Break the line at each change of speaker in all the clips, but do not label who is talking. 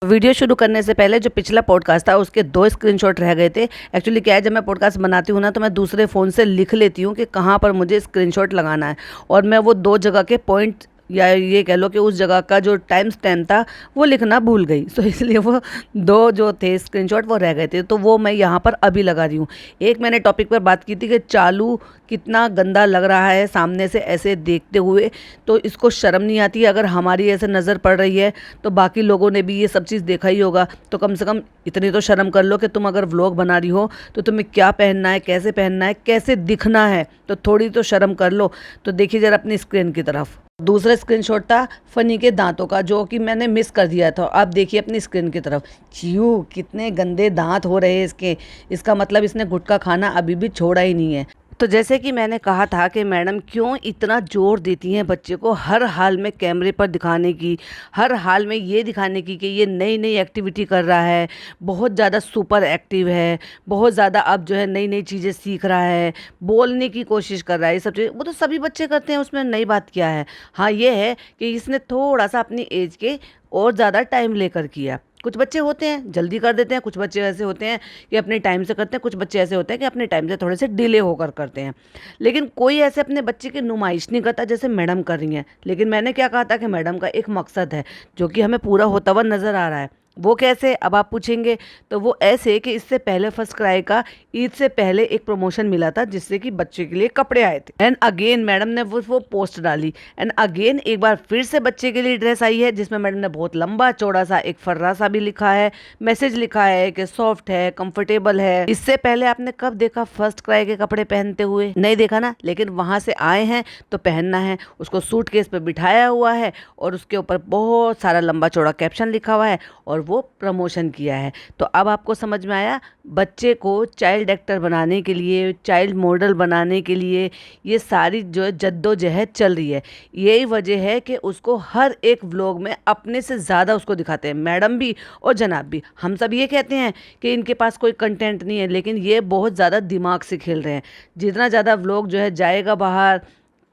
Video शुरू करने से पहले जो पिछला पॉडकास्ट था उसके 2 स्क्रीनशॉट रह गए थे। एक्चुअली क्या है, जब मैं पॉडकास्ट बनाती हूँ ना तो मैं दूसरे फ़ोन से लिख लेती हूँ कि कहाँ पर मुझे स्क्रीनशॉट लगाना है, और मैं वो 2 जगह के पॉइंट या ये कह लो कि उस जगह का जो टाइम स्टैम्प था वो लिखना भूल गई। सो इसलिए वो 2 जो थे स्क्रीनशॉट वो रह गए थे, तो वो मैं यहाँ पर अभी लगा रही हूँ। एक मैंने टॉपिक पर बात की थी कि चालू कितना गंदा लग रहा है सामने से ऐसे देखते हुए, तो इसको शर्म नहीं आती। अगर हमारी ऐसे नज़र पड़ रही है तो बाकी लोगों ने भी ये सब चीज़ देखा ही होगा, तो कम से कम इतनी तो शर्म कर लो कि तुम अगर व्लॉग बना रही हो तो तुम्हें क्या पहनना है, कैसे पहनना है, कैसे दिखना है, तो थोड़ी तो शर्म कर लो। तो देखिए ज़रा अपनी स्क्रीन की तरफ। दूसरा स्क्रीनशॉट था फनी के दांतों का, जो कि मैंने मिस कर दिया था। आप देखिए अपनी स्क्रीन की तरफ, चियो कितने गंदे दांत हो रहे हैं इसके। इसका मतलब इसने गुटखा खाना अभी भी छोड़ा ही नहीं है। तो जैसे कि मैंने कहा था कि मैडम क्यों इतना जोर देती हैं बच्चे को हर हाल में कैमरे पर दिखाने की, हर हाल में ये दिखाने की कि ये नई नई एक्टिविटी कर रहा है, बहुत ज़्यादा सुपर एक्टिव है, बहुत ज़्यादा अब जो है नई नई चीज़ें सीख रहा है, बोलने की कोशिश कर रहा है। ये सब चीज़ें वो तो सभी बच्चे करते हैं, उसमें नई बात क्या है। हाँ ये है कि इसने थोड़ा सा अपनी एज के और ज़्यादा टाइम लेकर किया। कुछ बच्चे होते हैं जल्दी कर देते हैं, कुछ बच्चे ऐसे होते हैं कि अपने टाइम से करते हैं, कुछ बच्चे ऐसे होते हैं कि अपने टाइम से थोड़े से डिले होकर करते हैं। लेकिन कोई ऐसे अपने बच्चे की नुमाइश नहीं करता जैसे मैडम कर रही हैं। लेकिन मैंने क्या कहा था कि मैडम का एक मकसद है जो कि हमें पूरा होता हुआ नज़र आ रहा है। वो कैसे, अब आप पूछेंगे, तो वो ऐसे कि इससे पहले फर्स्ट क्राई का ईद से पहले एक प्रमोशन मिला था जिससे कि बच्चे के लिए कपड़े आए थे। एंड अगेन मैडम ने वो पोस्ट डाली, एंड अगेन एक बार फिर से बच्चे के लिए ड्रेस आई है जिसमें मैडम ने बहुत लंबा चौड़ा सा एक फर्रा सा भी लिखा है, मैसेज लिखा है कि सॉफ्ट है, कंफर्टेबल है। इससे पहले आपने कब देखा फर्स्ट क्राई के कपड़े पहनते हुए? नहीं देखा ना। लेकिन वहां से आए हैं तो पहनना है। उसको सूटकेस पे बिठाया हुआ है और उसके ऊपर बहुत सारा लंबा चौड़ा कैप्शन लिखा हुआ है और वो प्रमोशन किया है। तो अब आपको समझ में आया, बच्चे को चाइल्ड एक्टर बनाने के लिए, चाइल्ड मॉडल बनाने के लिए ये सारी जो है जद्दोजहद चल रही है। यही वजह है कि उसको हर एक व्लॉग में अपने से ज़्यादा उसको दिखाते हैं, मैडम भी और जनाब भी। हम सब ये कहते हैं कि इनके पास कोई कंटेंट नहीं है, लेकिन ये बहुत ज़्यादा दिमाग से खेल रहे हैं। जितना ज़्यादा व्लॉग जो है जाएगा बाहर,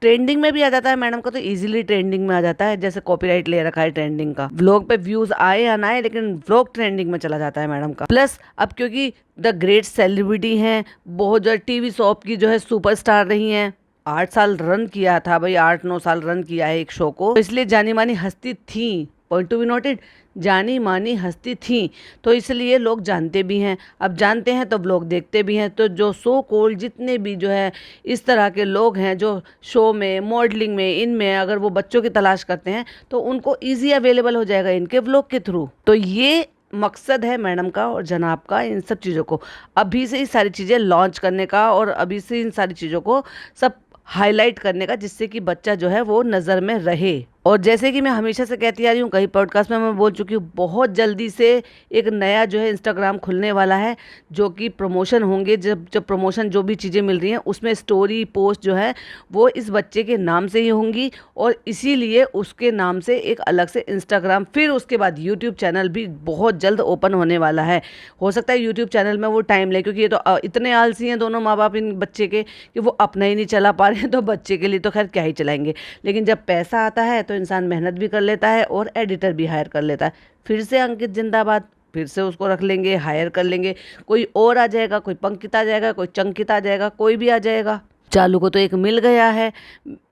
ट्रेंडिंग में भी आ जाता है मैडम का, तो इजीली ट्रेंडिंग में आ जाता है। जैसे कॉपीराइट ले रखा है ट्रेंडिंग का, व्लॉग पे व्यूज आए या ना आए, लेकिन व्लॉग ट्रेंडिंग में चला जाता है मैडम का। प्लस अब क्योंकि द ग्रेट सेलिब्रिटी हैं, बहुत जो टीवी शॉप की जो है सुपरस्टार रही हैं, 8 साल रन किया था भाई, 8-9 साल रन किया है एक शो को, तो इसलिए जानी मानी हस्ती थी। पॉइंट टू बी नोटेड, जानी मानी हस्ती थी, तो इसलिए लोग जानते भी हैं। अब जानते हैं तो लोग देखते भी हैं। तो जो सो कॉल्ड जितने भी जो है इस तरह के लोग हैं जो शो में, मॉडलिंग में, इनमें अगर वो बच्चों की तलाश करते हैं तो उनको ईजी अवेलेबल हो जाएगा इनके व्लॉग के थ्रू। तो ये मकसद है मैडम का और जनाब का इन सब चीज़ों को अभी से ही सारी चीज़ें लॉन्च करने का, और अभी से इन सारी चीज़ों को सब हाईलाइट करने का, जिससे कि बच्चा जो है वो नज़र में रहे। और जैसे कि मैं हमेशा से कहती आ रही हूँ, कई पॉडकास्ट में मैं बोल चुकी हूँ, बहुत जल्दी से एक नया जो है इंस्टाग्राम खुलने वाला है जो कि प्रमोशन होंगे। जब जब प्रमोशन जो भी चीज़ें मिल रही हैं उसमें स्टोरी पोस्ट जो है वो इस बच्चे के नाम से ही होंगी, और इसीलिए उसके नाम से एक अलग से इंस्टाग्राम, फिर उसके बाद यूट्यूब चैनल भी बहुत जल्द ओपन होने वाला है। हो सकता है यूट्यूब चैनल में वो टाइम ले, क्योंकि ये तो इतने आलसी हैं दोनों माँ बाप इन बच्चे के कि वो अपना ही नहीं चला पा रहे हैं, तो बच्चे के लिए तो खैर क्या ही चलाएंगे। लेकिन जब पैसा आता है तो इंसान मेहनत भी कर लेता है और एडिटर भी हायर कर लेता है। फिर से अंकित जिंदाबाद, फिर से उसको रख लेंगे, हायर कर लेंगे, कोई और आ जाएगा, कोई पंकित आ जाएगा, कोई चंकित आ जाएगा, कोई भी आ जाएगा। चालू को तो एक मिल गया है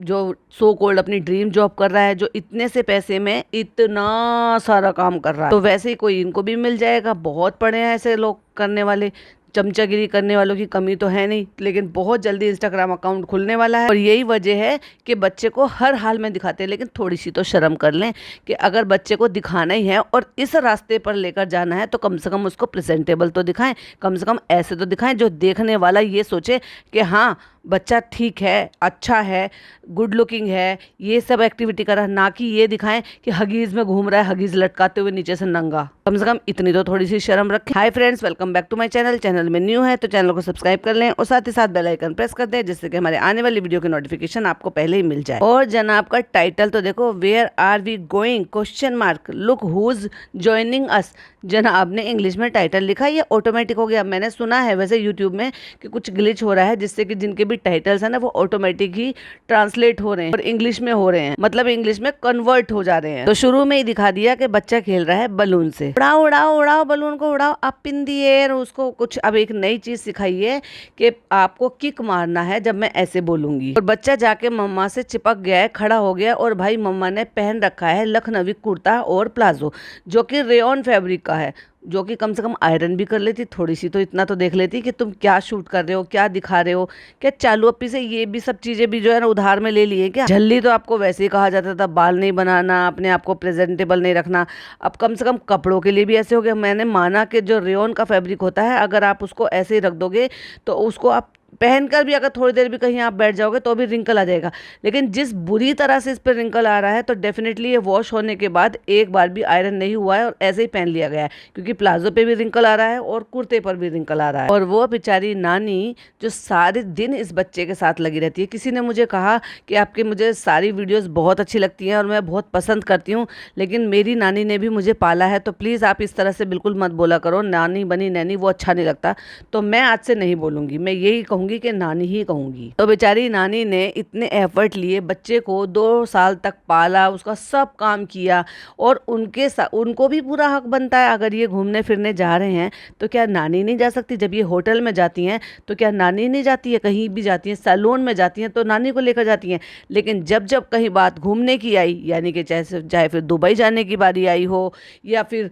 जो सो कॉल्ड अपनी ड्रीम जॉब कर रहा है, जो इतने से पैसे में इतना सारा काम कर रहा है, तो वैसे ही कोई इनको भी मिल जाएगा। बहुत पड़े हैं ऐसे लोग करने वाले, चमचागिरी करने वालों की कमी तो है नहीं। लेकिन बहुत जल्दी इंस्टाग्राम अकाउंट खुलने वाला है और यही वजह है कि बच्चे को हर हाल में दिखाते हैं। लेकिन थोड़ी सी तो शर्म कर लें कि अगर बच्चे को दिखाना ही है और इस रास्ते पर लेकर जाना है तो कम से कम उसको प्रेजेंटेबल तो दिखाएं, कम से कम ऐसे तो दिखाएं जो देखने वाला ये सोचे कि हाँ बच्चा ठीक है, अच्छा है, गुड लुकिंग है, ये सब एक्टिविटी कर रहा है। ना कि ये दिखाएं कि हगीज़ में घूम रहा है, हगीज़ लटकाते हुए नीचे से नंगा। कम से कम इतनी तो थोड़ी सी शर्म रखें। Hi friends, welcome back to my channel. Channel में न्यू है तो चैनल को सब्सक्राइब कर लें और साथ ही साथ बेल आइकन प्रेस कर दें, जिससे कि हमारे आने वाली वीडियो की नोटिफिकेशन आपको पहले ही मिल जाए। और जनाब का टाइटल तो देखो, where are we going question mark, look who's joining us. जनाब ने इंग्लिश में टाइटल लिखा, ये ऑटोमेटिक हो गया। मैंने सुना है वैसे यूट्यूब में कि कुछ ग्लिच हो रहा है जिससे कि जिनके भी टाइटल्स है ना वो ऑटोमेटिक ही ट्रांसलेट हो रहे हैं और इंग्लिश में हो रहे हैं, मतलब इंग्लिश में कन्वर्ट हो जा रहे हैं। तो शुरू में ही दिखा दिया कि बच्चा खेल रहा है बलून से, उड़ाओ उड़ाओ उड़ाओ बलून को उड़ाओ अप इन दी एयर। उसको कुछ अब एक नई चीज सिखाई है कि आपको किक मारना है जब मैं ऐसे बोलूंगी। और बच्चा जाके मम्मा से चिपक गया है, खड़ा हो गया, और भाई मम्मा ने पहन रखा है लखनवी कुर्ता और प्लाजो जो कि रेयॉन फैब्रिक का है, जो कि कम से कम आयरन भी कर लेती थोड़ी सी, तो इतना तो देख लेती कि तुम क्या शूट कर रहे हो, क्या दिखा रहे हो, क्या चालू अप्पी से ये भी सब चीज़ें भी जो है ना उधार में ले लिए क्या। झल्ली तो आपको वैसे ही कहा जाता था, बाल नहीं बनाना, अपने आप को प्रेजेंटेबल नहीं रखना, अब कम से कम कपड़ों के लिए भी ऐसे हो गया। मैंने माना कि जो रेयॉन का फैब्रिक होता है अगर आप उसको ऐसे ही रख दोगे तो उसको आप पहनकर भी अगर थोड़ी देर भी कहीं आप बैठ जाओगे तो भी रिंकल आ जाएगा, लेकिन जिस बुरी तरह से इस पर रिंकल आ रहा है तो डेफिनेटली ये वॉश होने के बाद एक बार भी आयरन नहीं हुआ है और ऐसे ही पहन लिया गया है, क्योंकि प्लाजो पे भी रिंकल आ रहा है और कुर्ते पर भी रिंकल आ रहा है। और वो बेचारी नानी जो सारे दिन इस बच्चे के साथ लगी रहती है। किसी ने मुझे कहा कि आपकी मुझे सारी वीडियोज़ बहुत अच्छी लगती हैं और मैं बहुत पसंद करती हूँ, लेकिन मेरी नानी ने भी मुझे पाला है, तो प्लीज़ आप इस तरह से बिल्कुल मत बोला करो, नानी बनी नैनी वो अच्छा नहीं लगता। तो मैं आज से नहीं बोलूँगी, मैं यही कहूँगी कि नानी ही कहूंगी। तो बेचारी नानी ने इतने एफर्ट लिए, बच्चे को 2 साल तक पाला, उसका सब काम किया, और उनको भी पूरा हक बनता है। अगर ये घूमने फिरने जा रहे हैं तो क्या नानी नहीं जा सकती? जब ये होटल में जाती हैं तो क्या नानी नहीं जाती है? कहीं भी जाती हैं, सैलून में जाती हैं तो नानी को लेकर जाती हैं। लेकिन जब जब कहीं बात घूमने की आई, यानी कि चाहे फिर दुबई जाने की बारी आई हो या फिर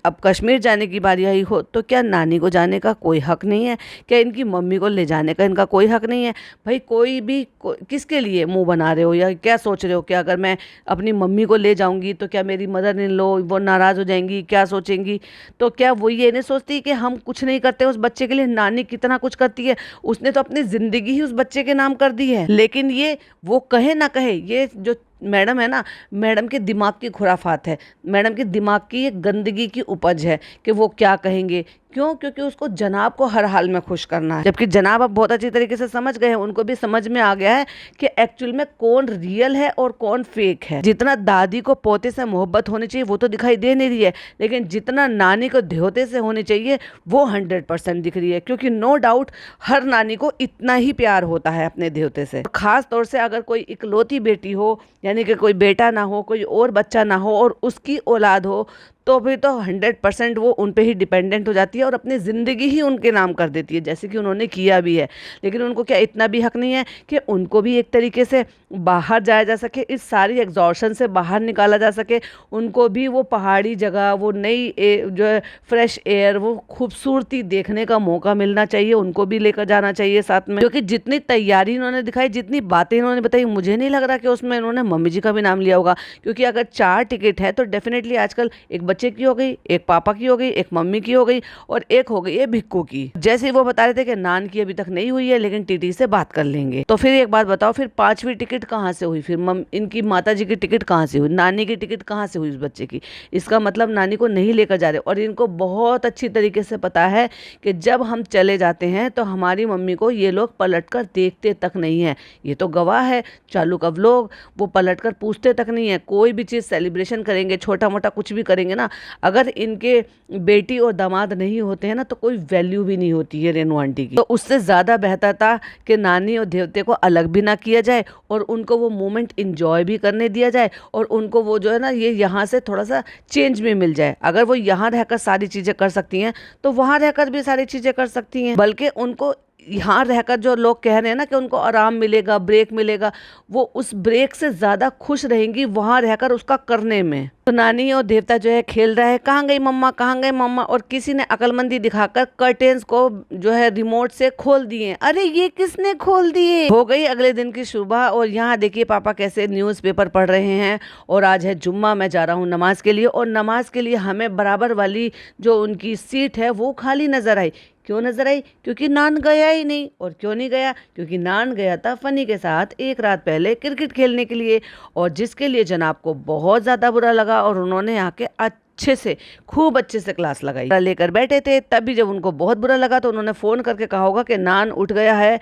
अब कश्मीर जाने की बारी आई हो, तो क्या नानी को जाने का कोई हक नहीं है? क्या इनकी मम्मी को ले जाने का इनका कोई हक नहीं है? भाई कोई भी किसके लिए मुंह बना रहे हो, या क्या सोच रहे हो कि अगर मैं अपनी मम्मी को ले जाऊंगी तो क्या मेरी मदर इन लो वो नाराज हो जाएंगी, क्या सोचेंगी? तो क्या वो ये नहीं सोचती कि हम कुछ नहीं करते उस बच्चे के लिए? नानी कितना कुछ करती है, उसने तो अपनी जिंदगी ही उस बच्चे के नाम कर दी है। लेकिन ये वो कहे ना कहे, ये जो मैडम है ना, मैडम के दिमाग की खुराफात है, मैडम के दिमाग की ये गंदगी की उपज है कि वो क्या कहेंगे। क्यों? क्योंकि उसको जनाब को हर हाल में खुश करना है, जबकि जनाब अब बहुत अच्छी तरीके से समझ गए हैं, उनको भी समझ में आ गया है कि एक्चुअल में कौन रियल है और कौन फेक है। जितना दादी को पोते से मोहब्बत होनी चाहिए वो तो दिखाई दे नहीं रही है, लेकिन जितना नानी को ध्योते से होनी चाहिए वो 100% दिख रही है, क्योंकि नो डाउट हर नानी को इतना ही प्यार होता है अपने ध्योते से। खास तौर से अगर कोई इकलौती बेटी हो, यानी कि कोई बेटा ना हो, कोई और बच्चा ना हो और उसकी औलाद हो, तो फिर तो 100% वो उन पे ही डिपेंडेंट हो जाती है और अपनी ज़िंदगी ही उनके नाम कर देती है, जैसे कि उन्होंने किया भी है। लेकिन उनको क्या इतना भी हक नहीं है कि उनको भी एक तरीके से बाहर जाया जा सके, इस सारी एग्जॉर्शन से बाहर निकाला जा सके? उनको भी वो पहाड़ी जगह, वो नई जो है फ्रेश एयर, वो खूबसूरती देखने का मौका मिलना चाहिए, उनको भी लेकर जाना चाहिए साथ में। क्योंकि जितनी तैयारी इन्होंने दिखाई, जितनी बातें इन्होंने बताई, मुझे नहीं लग रहा कि उसमें इन्होंने मम्मी जी का भी नाम लिया होगा, क्योंकि अगर 4 टिकट है तो डेफिनेटली आजकल एक बच्चे की हो गई, एक पापा की हो गई, एक मम्मी की हो गई और एक हो गई है भिक्कू की। जैसे ही वो बता रहे थे कि नान की अभी तक नहीं हुई है लेकिन टीटी से बात कर लेंगे। तो फिर एक बात बताओ, फिर 5वीं टिकट कहाँ से हुई? फिर इनकी माता जी की टिकट कहाँ से हुई? नानी की टिकट कहाँ से हुई उस बच्चे की? इसका मतलब नानी को नहीं लेकर जा रहे। और इनको बहुत अच्छी तरीके से पता है कि जब हम चले जाते हैं तो हमारी मम्मी को ये लोग पलट कर देखते तक नहीं है। ये तो गवाह है चालू का व्लॉग, वो पलट कर पूछते तक नहीं है। कोई भी चीज़ सेलिब्रेशन करेंगे, छोटा मोटा कुछ भी करेंगे ना, अगर इनके बेटी और दामाद नहीं होते हैं ना तो कोई वैल्यू भी नहीं होती है रेनू आंटी की। तो उससे ज़्यादा बेहतर था कि नानी और देवते को अलग भी ना किया जाए और उनको वो मोमेंट इंजॉय भी करने दिया जाए और उनको वो जो है ना ये यहाँ से थोड़ा सा चेंज भी मिल जाए। अगर वो यहाँ रहकर सारी चीज़ें कर सकती हैं तो वहाँ रहकर भी सारी चीज़ें कर सकती हैं। बल्कि उनको यहाँ रहकर जो लोग कह रहे हैं ना कि उनको आराम मिलेगा, ब्रेक मिलेगा, वो उस ब्रेक से ज़्यादा खुश रहेंगी वहाँ रहकर उसका करने में। तो नानी और देवता जो है खेल रहा है, कहाँ गई मम्मा, कहाँ गई मम्मा, और किसी ने अकलमंदी दिखाकर कर्टेन्स को जो है रिमोट से खोल दिए। अरे ये किसने खोल दिए? हो गई अगले दिन की सुबह और यहाँ देखिए पापा कैसे न्यूज़पेपर पढ़ रहे हैं। और आज है जुम्मा, मैं जा रहा हूँ नमाज के लिए, और नमाज के लिए हमें बराबर वाली जो उनकी सीट है वो खाली नजर आई। क्यों नजर आई? क्योंकि नान गया ही नहीं। और क्यों नहीं गया? क्योंकि नान गया था फनी के साथ एक रात पहले क्रिकेट खेलने के लिए, और जिसके लिए जनाब को बहुत ज़्यादा बुरा लगा और उन्होंने आके खूब अच्छे से क्लास लगाई। लेकर बैठे थे, तभी जब उनको बहुत बुरा लगा तो उन्होंने फ़ोन करके कहा होगा कि नान उठ गया है,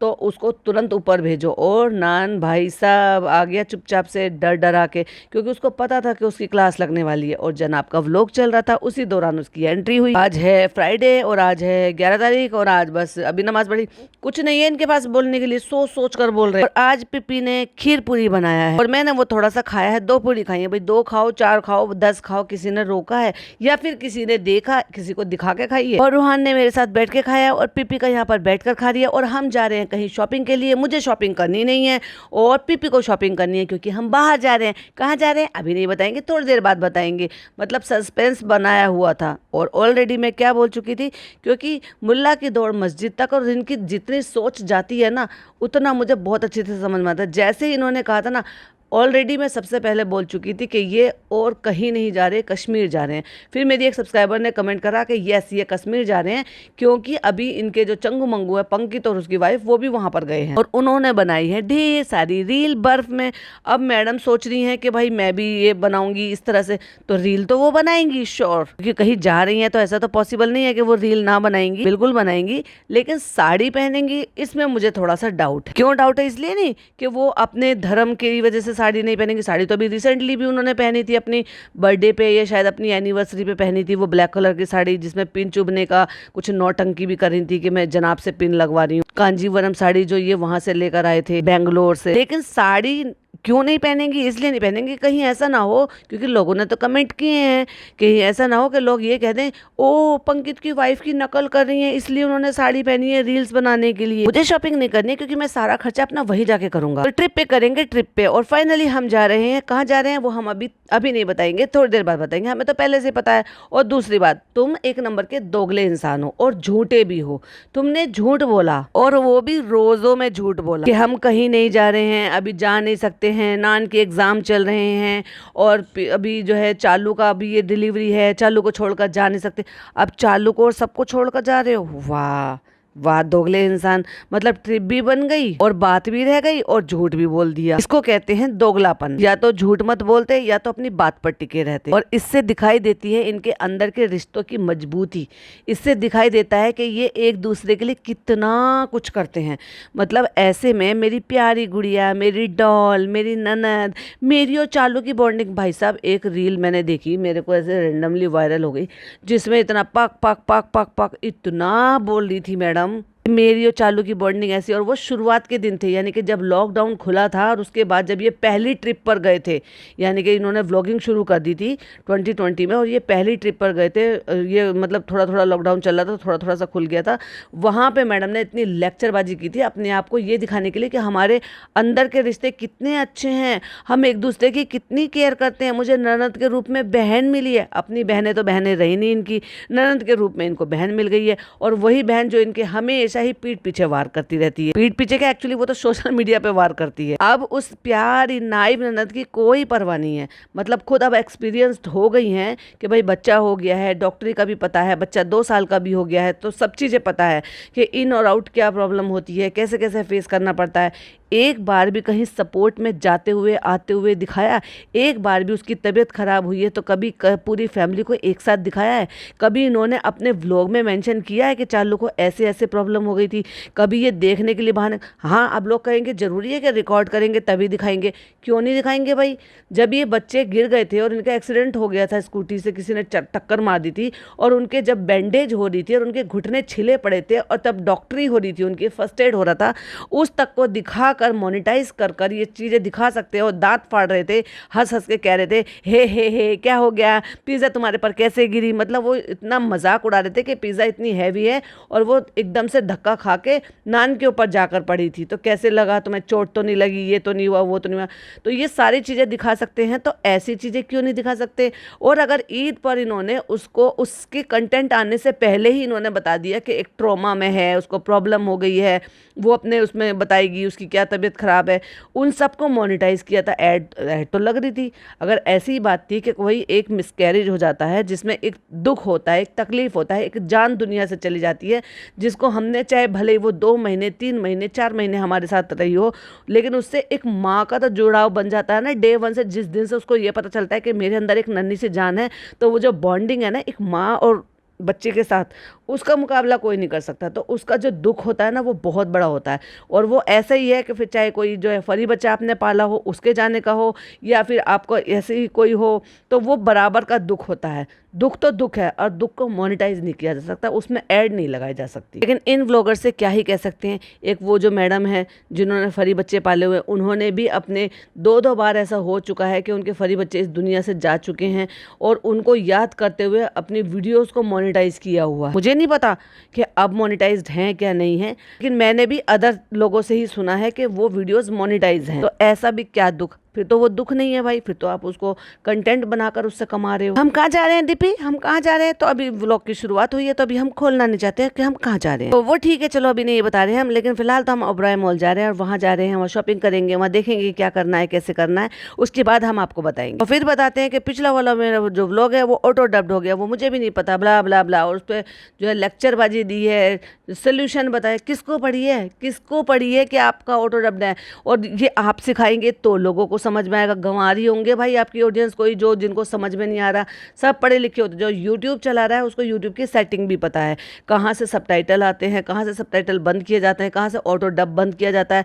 तो उसको तुरंत ऊपर भेजो। और नान भाई साहब आ गया चुपचाप से डर डरा के, क्योंकि उसको पता था कि उसकी क्लास लगने वाली है और जनाब का व्लॉग चल रहा था, उसी दौरान उसकी एंट्री हुई। आज है फ्राइडे और आज है 11 तारीख और आज बस अभी नमाज पढ़ी, कुछ नहीं है इनके पास बोलने के लिए, सोच सोच कर बोल रहे हैं। और आज पिपी ने खीर पूरी बनाया है और मैंने वो थोड़ा सा खाया है, 2 पूरी खाई है भाई, 2 खाओ 4 खाओ 10 खाओ, किसी ने रोका है या फिर किसी ने देखा, किसी को दिखा के खाई है। और रूहान ने मेरे साथ बैठ के खाया और पिपी का यहाँ पर बैठ कर खा रही है। और हम जा रहे हैं कहीं शॉपिंग के लिए, मुझे शॉपिंग करनी नहीं है और पिपी को शॉपिंग करनी है, क्योंकि हम बाहर जा रहे हैं। कहाँ जा रहे हैं अभी नहीं बताएंगे, थोड़ी देर बाद बताएंगे। मतलब सस्पेंस बनाया हुआ था और ऑलरेडी मैं क्या बोल चुकी थी, क्योंकि मुल्ला की दौड़ मस्जिद तक, और इनकी जितनी सोच जाती है ना उतना मुझे बहुत अच्छे से समझ में आता है। जैसे ही इन्होंने कहा था ना, ऑलरेडी मैं सबसे पहले बोल चुकी थी कि ये और कहीं नहीं जा रहे, कश्मीर जा रहे हैं। फिर मेरी एक सब्सक्राइबर ने कमेंट करा कि यस ये कश्मीर जा रहे हैं, क्योंकि अभी इनके जो चंगू मंगू है पंकित और उसकी वाइफ, वो भी वहाँ पर गए हैं और उन्होंने बनाई है ढेर सारी रील बर्फ में। अब मैडम सोच रही हैं कि भाई मैं भी ये बनाऊंगी इस तरह से, तो रील तो वो बनाएंगी श्योर, क्योंकि कहीं जा रही हैं तो ऐसा तो पॉसिबल नहीं है कि वो रील ना बनाएंगी, बिल्कुल बनाएंगी। लेकिन साड़ी पहनेंगी इसमें मुझे थोड़ा सा डाउट है। क्यों डाउट है? इसलिए नहीं कि वो अपने धर्म की वजह से साड़ी नहीं पहनेंगी, साड़ी तो अभी रिसेंटली भी उन्होंने पहनी थी, अपनी बर्थडे पे या शायद अपनी एनिवर्सरी पे पहनी थी, वो ब्लैक कलर की साड़ी जिसमें पिन चुभने का कुछ नौटंकी भी कर रही थी कि मैं जनाब से पिन लगवा रही हूँ। कांजीवरम साड़ी जो ये वहां से लेकर आए थे बेंगलोर से। लेकिन साड़ी क्यों नहीं पहनेंगी? इसलिए नहीं पहनेंगी कहीं ऐसा ना हो, क्योंकि लोगों ने तो कमेंट किए हैं, कहीं ऐसा ना हो कि लोग ये कह दें ओ पंकित की वाइफ की नकल कर रही है इसलिए उन्होंने साड़ी पहनी है रील्स बनाने के लिए। मुझे शॉपिंग नहीं करनी, क्योंकि मैं सारा खर्चा अपना वहीं जाके करूंगा। तो ट्रिप पे करेंगे, ट्रिप पे। और फाइनली हम जा रहे हैं। कहाँ जा रहे हैं वो हम अभी नहीं बताएंगे, थोड़ी देर बाद बताएंगे, हमें तो पहले से पता है। और दूसरी बात, तुम एक नंबर के दोगले इंसान हो और झूठे भी हो। तुमने झूठ बोला और वो भी रोजों में झूठ बोला कि हम कहीं नहीं जा रहे हैं, अभी जा नहीं सकते हैं, नान के एग्जाम चल रहे हैं और अभी जो है चालू का अभी ये डिलीवरी है, चालू को छोड़कर जा नहीं सकते। अब चालू को और सबको छोड़कर जा रहे हो? वाह वाह दोगले इंसान। मतलब ट्रिप भी बन गई और बात भी रह गई और झूठ भी बोल दिया। इसको कहते हैं दोगलापन। या तो झूठ मत बोलते या तो अपनी बात पर टिके रहते। और इससे दिखाई देती है इनके अंदर के रिश्तों की मजबूती। इससे दिखाई देता है कि ये एक दूसरे के लिए कितना कुछ करते हैं। मतलब ऐसे में मेरी प्यारी गुड़िया, मेरी डॉल, मेरी ननद, मेरी और चालू की बॉन्डिंग, भाई साहब एक रील मैंने देखी, मेरे को ऐसे रेंडमली वायरल हो गई, जिसमें इतना पक पक पक पक पक इतना बोल रही थी मैडम, मेरी और चालू की बॉन्डिंग ऐसी। और वो शुरुआत के दिन थे, यानी कि जब लॉकडाउन खुला था और उसके बाद जब ये पहली ट्रिप पर गए थे, यानी कि इन्होंने व्लॉगिंग शुरू कर दी थी 2020 में और ये पहली ट्रिप पर गए थे। ये मतलब थोड़ा थोड़ा लॉकडाउन चल रहा था, थोड़ा थोड़ा सा खुल गया था। वहाँ पे मैडम ने इतनी लेक्चरबाजी की थी अपने आप को ये दिखाने के लिए कि हमारे अंदर के रिश्ते कितने अच्छे हैं, हम एक दूसरे की कितनी केयर करते हैं। मुझे ननद के रूप में बहन मिली है, अपनी बहनें तो बहनें रही नहीं इनकी, ननद के रूप में इनको बहन मिल गई है। और वही बहन जो इनके हमेशा ही पीठ पीछे वार करती रहती है। पीठ पीछे क्या, एक्चुअली वो तो सोशल मीडिया पे वार करती है। अब उस प्यारी नाइब ननद की कोई परवाह नहीं है। मतलब खुद अब एक्सपीरियंस्ड हो गई हैं कि भाई बच्चा हो गया है, डॉक्टरी का भी पता है, बच्चा 2 साल का भी हो गया है, तो सब चीज़ें पता है कि इन और आउट क्या प्रॉब्लम होती है, कैसे कैसे फेस करना पड़ता है। एक बार भी कहीं सपोर्ट में जाते हुए आते हुए दिखाया? एक बार भी उसकी तबीयत खराब हुई है तो कभी पूरी फैमिली को एक साथ दिखाया है? कभी इन्होंने अपने व्लॉग में मेंशन किया है कि चालू को ऐसे ऐसे प्रॉब्लम हो गई थी? कभी ये देखने के लिए बहाने? हाँ, अब लोग कहेंगे जरूरी है कि रिकॉर्ड करेंगे तभी दिखाएंगे। क्यों नहीं दिखाएंगे भाई? जब ये बच्चे गिर गए थे और इनका एक्सीडेंट हो गया था, स्कूटी से किसी ने टक्कर मार दी थी और उनके जब बैंडेज हो रही थी और उनके घुटने छिले पड़े थे और तब डॉक्टरी हो रही थी, उनकी फर्स्ट एड हो रहा था, उस तक को दिखा कर मोनेटाइज कर ये चीज़ें दिखा सकते हो। दांत फाड़ रहे थे, हंस हंस के कह रहे थे हे क्या हो गया, पिज़्ज़ा तुम्हारे पर कैसे गिरी। मतलब वो इतना मजाक उड़ा रहे थे कि पिज़्ज़ा इतनी हैवी है और वो एकदम से धक्का खा के नान के ऊपर जाकर पड़ी थी, तो कैसे लगा तुम्हें, चोट तो नहीं लगी, ये तो नहीं हुआ, वो तो नहीं हुआ। तो ये सारी चीज़ें दिखा सकते हैं, तो ऐसी चीज़ें क्यों नहीं दिखा सकते? और अगर ईद पर इन्होंने उसको उसके कंटेंट आने से पहले ही इन्होंने बता दिया कि एक ट्रॉमा में है, उसको प्रॉब्लम हो गई है, वो अपने उसमें बताएगी उसकी क्या तबीयत खराब है, उन सबको मोनेटाइज किया था, ऐड तो लग रही थी। अगर ऐसी ही बात थी कि कोई एक मिसकैरेज हो जाता है जिसमें एक दुख होता है, एक तकलीफ होता है, एक जान दुनिया से चली जाती है, जिसको हमने चाहे भले वो 2 महीने 3 महीने 4 महीने हमारे साथ रही हो, लेकिन उससे एक माँ का तो जुड़ाव बन जाता है ना डे 1 से। जिस दिन से उसको ये पता चलता है कि मेरे अंदर एक नन्ही सी जान है, तो वो जो बॉन्डिंग है ना एक माँ और बच्चे के साथ, उसका मुकाबला कोई नहीं कर सकता। तो उसका जो दुख होता है ना वो बहुत बड़ा होता है। और वो ऐसा ही है कि फिर चाहे कोई जो है फरी बच्चा आपने पाला हो उसके जाने का हो, या फिर आपको ऐसे ही कोई हो, तो वो बराबर का दुख होता है। दुख तो दुख है, और दुख को मोनेटाइज नहीं किया जा सकता, उसमें ऐड नहीं लगाई जा सकती। लेकिन इन व्लॉगर से क्या ही कह सकते हैं। एक वो जो मैडम है जिन्होंने फरी बच्चे पाले हुए, उन्होंने भी अपने 2-2 बार ऐसा हो चुका है कि उनके फरी बच्चे इस दुनिया से जा चुके हैं, और उनको याद करते हुए अपनी वीडियोस को मोनेटाइज किया हुआ। मुझे नहीं पता कि अब मोनेटाइज्ड हैं क्या नहीं है, लेकिन मैंने भी अदर लोगों से ही सुना है कि वो वीडियोस मोनेटाइज हैं। तो ऐसा भी क्या दुख, फिर तो वो दुख नहीं है भाई, फिर तो आप उसको कंटेंट बनाकर उससे कमा रहे हो। हम कहाँ जा रहे हैं दीपी, हम कहाँ जा रहे हैं? तो अभी व्लॉग की शुरुआत हुई है, तो अभी हम खोलना नहीं चाहते हैं कि हम कहाँ जा रहे हैं। तो वो ठीक है, चलो अभी नहीं बता रहे हैं हम, लेकिन फिलहाल तो हम ओबराय मॉल जा रहे हैं और वहाँ जा रहे हैं, वहाँ शॉपिंग करेंगे, वहाँ देखेंगे क्या करना है, कैसे करना है, उसके बाद हम आपको बताएंगे। और फिर बताते हैं कि पिछला वाला मेरा जो व्लॉग है वो ऑटो डब्ड हो गया, वो मुझे भी नहीं पता, ब्ला ब्ला ब्ला, और उस पर जो है लेक्चरबाजी दी है, सोल्यूशन बताया। किसको पढ़ी है, किसको पढ़ी है कि आपका ऑटो डब्ड है? और ये आप सिखाएंगे तो लोगों को समझ में आएगा। गंवा रही होंगे भाई आपकी ऑडियंस कोई जो जिनको समझ में नहीं आ रहा। सब पढ़े लिखे होते, जो यूट्यूब चला रहा है उसको यूट्यूब की सेटिंग भी पता है, कहाँ से सबटाइटल आते हैं, कहाँ से सबटाइटल बंद किए जाते हैं, कहाँ से ऑटो डब बंद किया जाता है,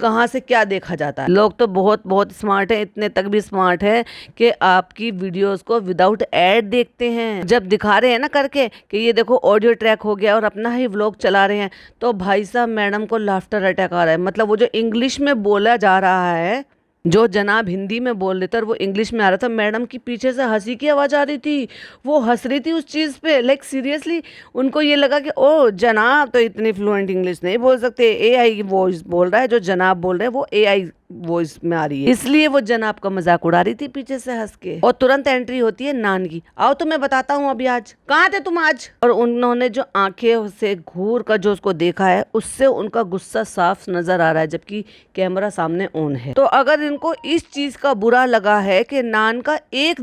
कहाँ से क्या देखा जाता है। लोग तो बहुत बहुत स्मार्ट हैं, इतने तक भी स्मार्ट है कि आपकी वीडियोस को विदाउट एड देखते हैं। जब दिखा रहे हैं ना करके कि ये देखो ऑडियो ट्रैक हो गया और अपना ही व्लॉग चला रहे हैं, तो भाई साहब मैडम को लाफ्टर अटैक आ रहा है। मतलब वो जो इंग्लिश में बोला जा रहा है, जो जनाब हिंदी में बोल रहे थे और वो इंग्लिश में आ रहा था, मैडम की पीछे से हंसी की आवाज़ आ रही थी। वो हंस रही थी उस चीज़ पे, लाइक सीरियसली उनको ये लगा कि ओ जनाब तो इतनी फ्लुएंट इंग्लिश नहीं बोल सकते, एआई वॉइस बोल रहा है, जो जनाब बोल रहे हैं वो एआई वॉइस में आ रही है, इसलिए वो जनाब का मजाक उड़ा रही थी पीछे से हंस के। और तुरंत एंट्री होती है नान की, आओ तुम्हें बताता हूँ अभी आज कहाँ थे तुम आज। और उन्होंने जो आंखें से घूर कर जो उसको देखा है, उससे उनका गुस्सा साफ नजर आ रहा है, जबकि कैमरा सामने ऑन है। तो अगर इनको इस चीज का बुरा लगा है कि नान का एक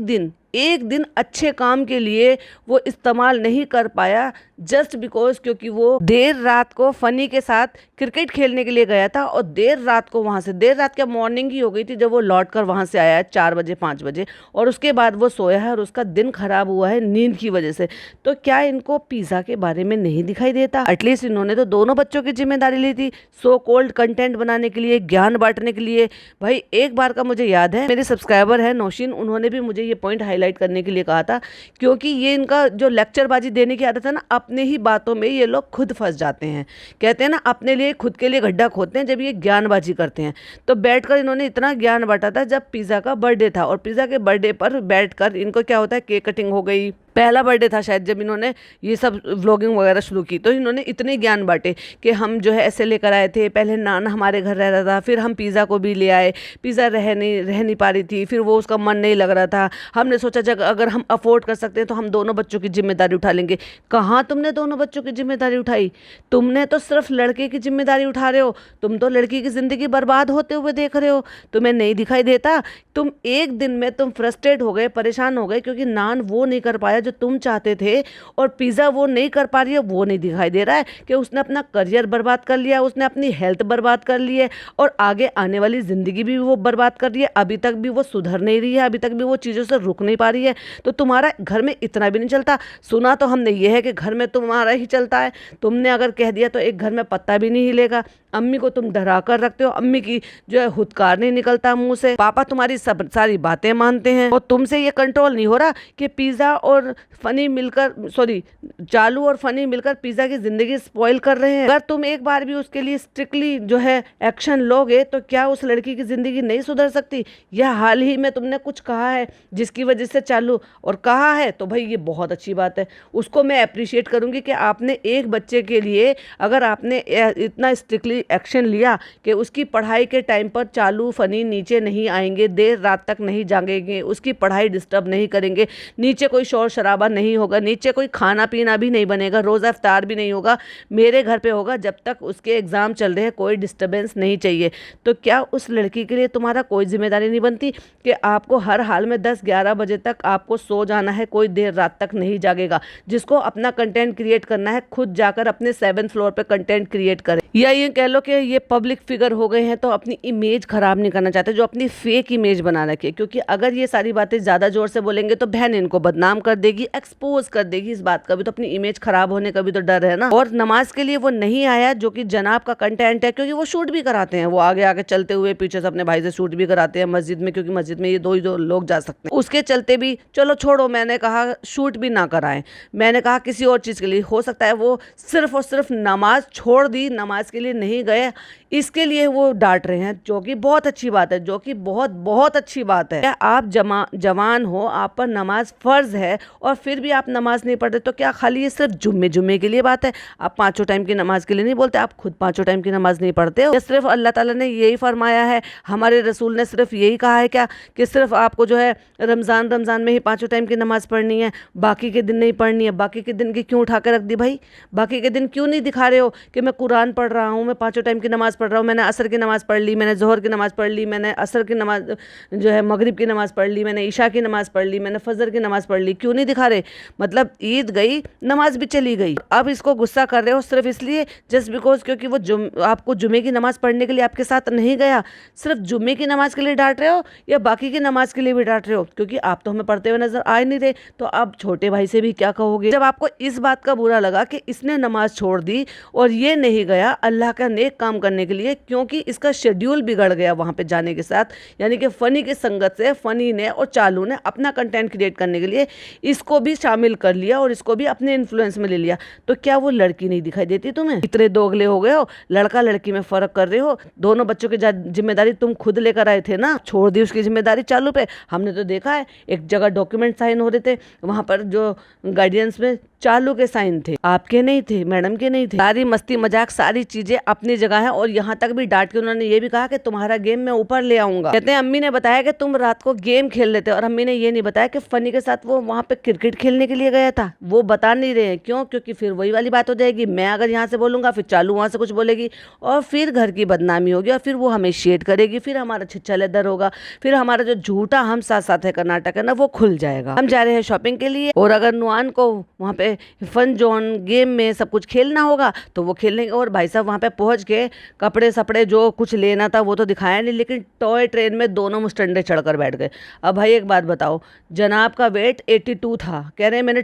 दिन अच्छे काम के लिए वो इस्तेमाल नहीं कर पाया, जस्ट बिकॉज क्योंकि वो देर रात को फनी के साथ क्रिकेट खेलने के लिए गया था, और देर रात को वहां से, देर रात क्या मॉर्निंग ही हो गई थी जब वो लौट कर वहां से आया है 4 बजे 5 बजे, और उसके बाद वो सोया है और उसका दिन खराब हुआ है नींद की वजह से। तो क्या इनको पिज्जा के बारे में नहीं दिखाई देता? एटलीस्ट इन्होंने तो दोनों बच्चों की जिम्मेदारी ली थी, सो कोल्ड कंटेंट बनाने के लिए, ज्ञान बांटने के लिए। भाई एक बार का मुझे याद है, मेरे सब्सक्राइबर है नौशीन, उन्होंने भी मुझे ये पॉइंट हाईलाइट करने के लिए कहा था, क्योंकि ये इनका जो लेक्चरबाजी देने की आदत है ना, अपने ही बातों में ये लोग खुद फंस जाते हैं। कहते हैं ना अपने लिए खुद के लिए गड्ढा खोदते हैं जब ये ज्ञानबाजी करते हैं। तो बैठकर इन्होंने इतना ज्ञान बांटा था जब पिज़्ज़ा का बर्थडे था, और पिज़्ज़ा के बर्थडे पर बैठकर इनको क्या होता है, केक कटिंग हो गई, पहला बर्थडे था शायद जब इन्होंने ये सब व्लॉगिंग वगैरह शुरू की, तो इन्होंने इतने ज्ञान बांटे कि हम जो है ऐसे लेकर आए थे, पहले नान हमारे घर रह रहा था, फिर हम पिज़्ज़ा को भी ले आए, पिज़्ज़ा रह नहीं पा रही थी, फिर वो उसका मन नहीं लग रहा था, हमने सोचा जब अगर हम अफोर्ड कर सकते हैं तो हम दोनों बच्चों की जिम्मेदारी उठा लेंगे। कहाँ तुमने दोनों बच्चों की जिम्मेदारी उठाई? तुमने तो सिर्फ लड़के की जिम्मेदारी उठा रहे हो, तुम तो लड़की की ज़िंदगी बर्बाद होते हुए देख रहे हो, तुम्हें नहीं दिखाई देता? तुम एक दिन में तुम फ्रस्ट्रेट हो गए, परेशान हो गए, क्योंकि नान वो नहीं कर पाया जो तुम चाहते थे, और पिज़्ज़ा वो नहीं कर पा रही है। वो नहीं दिखाई दे रहा है कि उसने अपना करियर बर्बाद कर लिया, उसने अपनी हेल्थ बर्बाद कर ली है, और आगे आने वाली ज़िंदगी भी वो बर्बाद कर रही है। अभी तक भी वो सुधर नहीं रही है, अभी तक भी वो चीज़ों से रुक नहीं पा रही है। तो तुम्हारा घर में इतना भी नहीं चलता। सुना तो हमने ये है कि घर में तुम्हारा ही चलता है, तुमने अगर कह दिया तो एक घर में पत्ता भी नहीं हिलेगा। अम्मी को तुम डरा कर रखते हो, अम्मी की जो है हुत्कार नहीं निकलता मुंह से, पापा तुम्हारी सब सारी बातें मानते हैं, और तुमसे ये कंट्रोल नहीं हो रहा कि पिज़्ज़ा और फनी मिलकर, सॉरी चालू और फनी मिलकर पिज़्ज़ा की ज़िंदगी स्पॉइल कर रहे हैं। अगर तुम एक बार भी उसके लिए स्ट्रिक्टली जो है एक्शन लोगे तो क्या उस लड़की की ज़िंदगी नहीं सुधर सकती? यह हाल ही में तुमने कुछ कहा है जिसकी वजह से चालू, और कहा है तो भाई ये बहुत अच्छी बात है, उसको मैं अप्रिशिएट करूँगी कि आपने एक बच्चे के लिए अगर आपने इतना स्ट्रिक्टली एक्शन लिया कि उसकी पढ़ाई के टाइम पर चालू फनी नीचे नहीं आएंगे, देर रात तक नहीं जागेंगे, उसकी पढ़ाई डिस्टर्ब नहीं करेंगे, नीचे कोई शोर शराबा नहीं होगा, नीचे कोई खाना पीना भी नहीं बनेगा, रोज़ा इफ्तार भी नहीं होगा, मेरे घर पे होगा, जब तक उसके एग्ज़ाम चल रहे हैं कोई डिस्टर्बेंस नहीं चाहिए। तो क्या उस लड़की के लिए तुम्हारा कोई जिम्मेदारी नहीं बनती कि आपको हर हाल में 10-11 बजे तक आपको सो जाना है, कोई देर रात तक नहीं जागेगा? जिसको अपना कंटेंट क्रिएट करना है खुद जाकर अपने 7th फ्लोर पे कंटेंट क्रिएट करे, या ये कह लो कि ये पब्लिक फिगर हो गए हैं तो अपनी इमेज खराब नहीं करना चाहते, जो अपनी फेक इमेज बना रखी है। क्योंकि अगर ये सारी बातें ज़्यादा जोर से बोलेंगे तो बहन इनको बदनाम कर देगी। देगी, एक्सपोज कर देगी। इस बात का भी तो, अपनी इमेज खराब होने का भी तो डर है ना। और नमाज के लिए वो नहीं आया जो कि जनाब का कंटेंट है, क्योंकि वो शूट भी कराते हैं, वो आगे आगे चलते हुए पीछे से अपने भाई से शूट भी कराते हैं मस्जिद में, क्योंकि मस्जिद में ये दो ही दो लोग जा सकते हैं। उसके चलते भी चलो छोड़ो, मैंने कहा शूट भी ना कराएं, मैंने कहा किसी और चीज़ के लिए, हो सकता है वो सिर्फ और सिर्फ नमाज छोड़ दी, नमाज के लिए नहीं गए, इसके लिए वो डांट रहे हैं, जो कि बहुत अच्छी बात है, जो कि बहुत बहुत अच्छी बात है। क्या आप जवान हो, आप पर नमाज फर्ज है और फिर भी आप नमाज नहीं पढ़ते, तो क्या खाली ये सिर्फ जुम्मे के लिए बात है? आप 5 टाइम की नमाज के लिए नहीं बोलते? आप खुद 5 टाइम की नमाज नहीं पढ़ते हो? सिर्फ अल्लाह ताला ने यही फरमाया है, हमारे रसूल ने सिर्फ यही कहा है क्या कि सिर्फ आपको जो है रमज़ान में ही 5 टाइम की नमाज पढ़नी है, बाकी के दिन नहीं पढ़नी है? बाकी के दिन की क्यों उठा के रख दी भाई? बाकी के दिन क्यों नहीं दिखा रहे हो कि मैं कुरान पढ़ रहा हूँ, मैं 5 टाइम की नमाज पढ़ रहा हूँ, मैंने असर की नमाज पढ़ ली, मैंने जोहर की नमाज पढ़ ली, मैंने असर की नमाज जो है मगरिब की नमाज पढ़ ली, मैंने ईशा की नमाज पढ़ ली, मैंने फजर की नमाज पढ़ ली? क्यों नहीं दिखा रहे? मतलब ईद गई, नमाज भी चली गई। अब इसको गुस्सा कर रहे हो सिर्फ इसलिए, जस्ट बिकॉज क्योंकि वो आपको जुमे की नमाज पढ़ने के लिए आपके साथ नहीं गया। सिर्फ जुमे की नमाज के लिए डांट रहे हो या बाकी की नमाज के लिए भी डांट रहे हो? क्योंकि आप तो हमें पढ़ते हुए नजर आ ही नहीं रहे, तो अब छोटे भाई से भी क्या कहोगे? जब आपको इस बात का बुरा लगा कि इसने नमाज छोड़ दी और ये नहीं गया अल्लाह का नेक काम करने के लिए, क्योंकि इसका शेड्यूल बिगड़ गया वहां पे जाने के साथ, यानी कि फनी की संगत से फनी ने और चालू ने अपना कंटेंट क्रिएट करने के लिए इसको भी शामिल कर लिया और इसको भी अपने इन्फ्लुएंस में ले लिया, तो क्या वो लड़की नहीं दिखाई देती तुम्हें? इतने दोगले हो गए हो, लड़का लड़की में फर्क कर रहे हो। दोनों बच्चों की जिम्मेदारी तुम खुद लेकर आए थे ना, छोड़ दी उसकी जिम्मेदारी चालू पे। हमने तो देखा है एक जगह डॉक्यूमेंट साइन हो रहे थे, वहां पर जो गाइडेंस में चालू के साइन थे, आपके नहीं थे, मैडम के नहीं थे। सारी मस्ती मजाक सारी चीजें अपनी जगह है, और यहाँ तक भी डांट के उन्होंने ये भी कहा कि तुम्हारा गेम मैं ऊपर ले आऊंगा। कहते हैं अम्मी ने बताया कि तुम रात को गेम खेल लेते, और अम्मी ने ये नहीं बताया कि फनी के साथ वो वहाँ पे क्रिकेट खेलने के लिए गया था। वो बता नहीं रहे हैं, क्यों? क्योंकि फिर वही वाली बात हो जाएगी, मैं अगर यहाँ से बोलूंगा फिर चालू वहाँ से कुछ बोलेगी और फिर घर की बदनामी होगी और फिर वो हमें शेड करेगी, फिर हमारा छिछा लेदर होगा, फिर हमारा जो झूठा हम साथ साथ है कर्नाटक है ना, वो खुल जाएगा। हम जा रहे हैं शॉपिंग के लिए, और अगर नुआन को वहाँ पे फन जोन गेम में सब कुछ खेलना होगा तो वो खेलेंगे। और भाई साहब वहाँ पे पहुँच के कपड़े सपड़े जो कुछ लेना था वो तो दिखाया नहीं, लेकिन टॉय ट्रेन में दोनों मुस्टंडे चढ़कर बैठ गए। अब भाई एक बात बताओ, जनाब का वेट 82 था, कह रहे हैं मैंने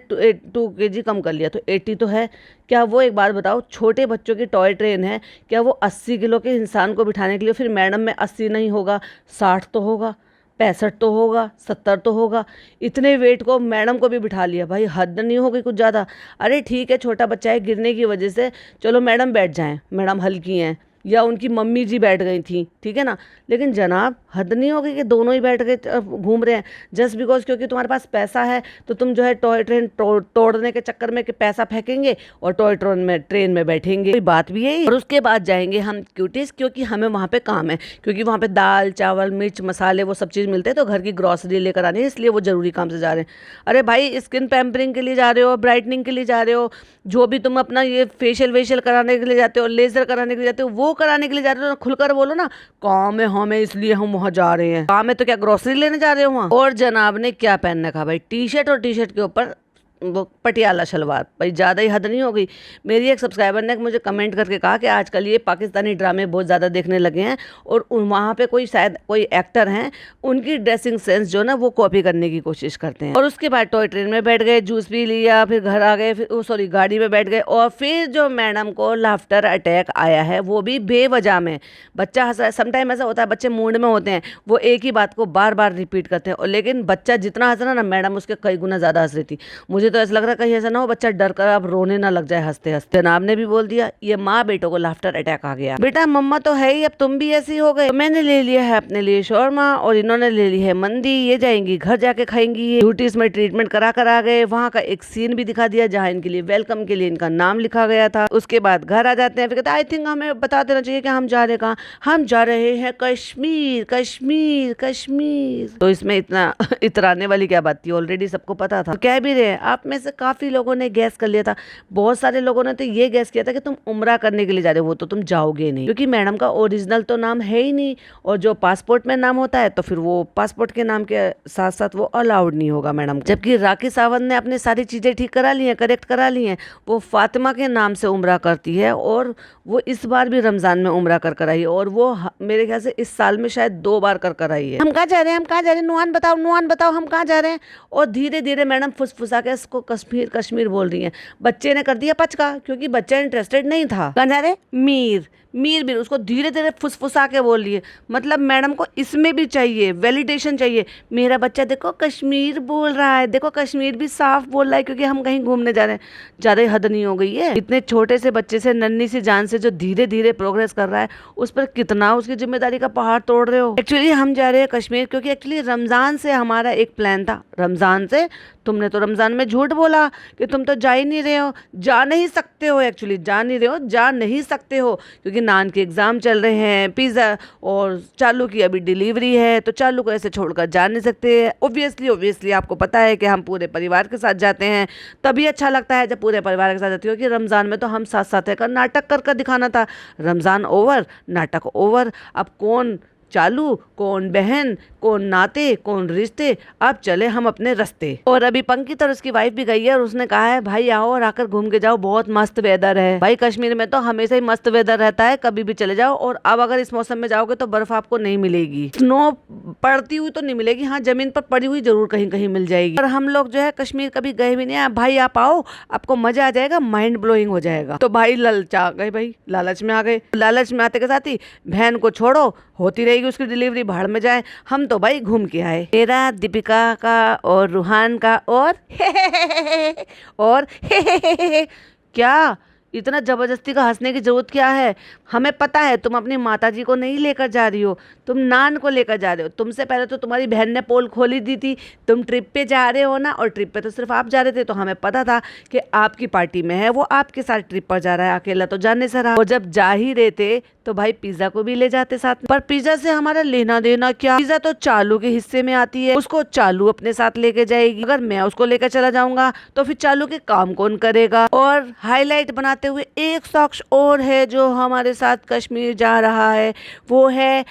2 kg कम कर लिया, तो 80 तो है। क्या वो, एक बात बताओ, छोटे बच्चों की टॉय ट्रेन है, क्या वो 80 किलो के इंसान को बिठाने के लिए, फिर मैडम में 80 नहीं होगा 60 तो होगा, 65 तो होगा, 70 तो होगा, इतने वेट को मैडम को भी बिठा लिया? भाई हद नहीं हो गई कुछ ज़्यादा? अरे ठीक है छोटा बच्चा है, गिरने की वजह से चलो मैडम बैठ जाएं, मैडम हल्की हैं, या उनकी मम्मी जी बैठ गई थी, ठीक है ना, लेकिन जनाब हद नहीं हो गई कि दोनों ही बैठ गए घूम रहे हैं जस्ट बिकॉज क्योंकि तुम्हारे पास पैसा है, तो तुम जो है टॉय ट्रेन तोड़ने के चक्कर में कि पैसा फेंकेंगे और टॉय ट्रेन में बैठेंगे, कोई बात भी है। और उसके बाद जाएंगे हम क्यूटीज, क्योंकि हमें वहाँ पे काम है, क्योंकि वहाँ पे दाल चावल मिर्च मसाले वो सब चीज़ मिलते हैं, तो घर की ग्रॉसरी लेकर आनी है, इसलिए वो ज़रूरी काम से जा रहे हैं। अरे भाई स्किन पैम्परिंग के लिए जा रहे हो, ब्राइटनिंग के लिए जा रहे हो, जो भी तुम अपना ये फेशियल कराने के लिए जाते हो, लेजर कराने के लिए जाते हो, वो कराने के लिए जा रहे हो ना, खुलकर बोलो ना, काम है हमें इसलिए हम वहाँ जा रहे हैं। काम है तो क्या ग्रोसरी लेने जा रहे हो वहाँ? और जनाब ने क्या पहन रखा भाई, टी शर्ट, और टी शर्ट के ऊपर वो पटियाला शलवार, भाई ज़्यादा ही हद नहीं हो गई। मेरी एक सब्सक्राइबर ने मुझे कमेंट करके कहा कि आजकल ये पाकिस्तानी ड्रामे बहुत ज़्यादा देखने लगे हैं, और वहाँ पे कोई शायद कोई एक्टर हैं, उनकी ड्रेसिंग सेंस जो ना वो कॉपी करने की कोशिश करते हैं। और उसके बाद टॉय ट्रेन में बैठ गए, जूस पी लिया, फिर घर आ गए, फिर सॉरी गाड़ी में बैठ गए, और फिर जो मैडम को लाफ्टर अटैक आया है वो भी बेवजह में। बच्चा हंस रहा है, समटाइम ऐसा होता है बच्चे मूड में होते हैं, वो एक ही बात को बार बार रिपीट करते हैं, और लेकिन बच्चा जितना हंस रहा ना, मैडम उसके कई गुना ज़्यादा हंस रही थी। मुझे तो ऐसा लग रहा है कहीं ऐसा ना हो बच्चा डर कर अब रोने ना लग जाए हंसते हंसते। जनाब ने भी बोल दिया ये माँ बेटों को लाफ्टर अटैक आ गया, बेटा मम्मा तो है ही, अब तुम भी ऐसी हो गए। तो मैंने ले लिया है अपने लिए शौरमा, और इन्होंने ले ली है मंदी, ये जाएंगी घर जाके खाएंगी। ड्यूटीज में ट्रीटमेंट करा कर आ गए, वहाँ का एक सीन भी दिखा दिया जहाँ इनके लिए वेलकम के लिए इनका नाम लिखा गया था। उसके बाद घर आ जाते हैं, फिर कहते हैं आई थिंक हमें बता देना चाहिए कि हम जा रहे कहाँ। हम जा रहे हैं कश्मीर कश्मीर कश्मीर। तो इसमें इतना इतराने वाली क्या बात थी, ऑलरेडी सबको पता था। तो कह भी रहे हैं आप में से काफ़ी लोगों ने गैस कर लिया था। बहुत सारे लोगों ने तो ये गैस किया था कि तुम उम्रा करने के लिए जा रहे हो, वो तो तुम जाओगे नहीं, क्योंकि मैडम का ओरिजिनल तो नाम है ही नहीं, और जो पासपोर्ट में नाम होता है तो फिर वो पासपोर्ट के नाम के साथ साथ वो अलाउड नहीं होगा मैडम। जबकि राखी सावंत ने अपनी सारी चीज़ें ठीक करा ली हैं, करेक्ट करा ली हैं। वो फातिमा के नाम से उम्रा करती है, और वो इस बार भी रमज़ान में उम्रा कर आई है, और वो मेरे ख्याल से इस साल में शायद 2 बार कर आई है। हम कहाँ जा रहे हैं, हम कहाँ जा रहे हैं, नुआन बताओ हम कहाँ जा रहे हैं। और धीरे धीरे मैडम फुसफुसा के इसको कश्मीर कश्मीर बोल रही हैं। बच्चे ने कर दिया पचका, क्योंकि बच्चा इंटरेस्टेड नहीं था। कहाँ जा रहे, मीर मीर उसको धीरे धीरे फुसफुसा के बोल लिए। मतलब मैडम को इसमें भी चाहिए, वैलिडेशन चाहिए। मेरा बच्चा देखो कश्मीर बोल रहा है, देखो कश्मीर भी साफ बोल रहा है, क्योंकि हम कहीं घूमने जा रहे हैं। ज़्यादा ही हद नहीं हो गई है? इतने छोटे से बच्चे से, नन्ही सी जान से जो धीरे धीरे प्रोग्रेस कर रहा है, उस पर कितना उसकी जिम्मेदारी का पहाड़ तोड़ रहे हो। एक्चुअली हम जा रहे हैं कश्मीर, क्योंकि एक्चुअली रमज़ान से हमारा एक प्लान था। रमज़ान से तुमने तो रमज़ान में झूठ बोला कि तुम तो जा ही नहीं रहे हो, जा नहीं सकते हो, एक्चुअली जा नहीं रहे हो, जा नहीं सकते हो, क्योंकि नान के एग्ज़ाम चल रहे हैं, पिज़्ज़ा और चालू की अभी डिलीवरी है, तो चालू को ऐसे छोड़कर जा नहीं सकते। ओब्वियसली आपको पता है कि हम पूरे परिवार के साथ जाते हैं, तभी अच्छा लगता है जब पूरे परिवार के साथ जाते हो। कि रमज़ान में तो हम साथ साथ है, नाटक कर दिखाना था। रमज़ान ओवर, नाटक ओवर। अब कौन चालू, कौन बहन, कौन नाते, कौन रिश्ते, अब चले हम अपने रास्ते। और अभी पंकित और उसकी वाइफ भी गई है, और उसने कहा है भाई आओ और आकर घूम के जाओ, बहुत मस्त वेदर है। भाई कश्मीर में तो हमेशा ही मस्त वेदर रहता है, कभी भी चले जाओ। और अब अगर इस मौसम में जाओगे तो बर्फ आपको नहीं मिलेगी, स्नो पड़ती हुई तो नहीं मिलेगी, हाँ जमीन पर पड़ी हुई जरूर कहीं कहीं मिल जाएगी। और हम लोग जो है कश्मीर कभी गए भी नहीं है। भाई आप आओ, आपको मजा आ जाएगा, माइंड ब्लोइंग हो जाएगा। तो भाई ललचा गए, भाई लालच में आ गए। लालच में आते के साथ ही बहन को छोड़ो, होती रहेगी उसकी डिलीवरी, भाड़ में जाए। हम तो भाई घूम के आए। मेरा, दीपिका का और रूहान का और और क्या इतना जबरदस्ती का हंसने की जरूरत क्या है? हमें पता है तुम अपनी माताजी को नहीं लेकर जा रही हो, तुम नान को लेकर जा रहे हो। तुमसे पहले तो तुम्हारी बहन ने पोल खोली दी थी, तुम ट्रिप पे जा रहे हो ना, और ट्रिप पे तो सिर्फ आप जा रहे थे, तो हमें पता था कि आपकी पार्टी में है, वो आपके साथ ट्रिप पर जा रहा है, अकेला तो जाने से रहा। और जब जा ही रहे थे तो भाई पिज्जा को भी ले जाते साथ में। पर पिज्जा से हमारा लेना देना क्या? पिज्जा तो चालू के हिस्से में आती है, उसको चालू अपने साथ लेके जाएगी। अगर मैं उसको लेकर चला जाऊंगा तो फिर चालू के काम कौन करेगा? और हाईलाइट बनाते हुए एक शख्स और है जो हमारे साथ कश्मीर जा रहा है, वो है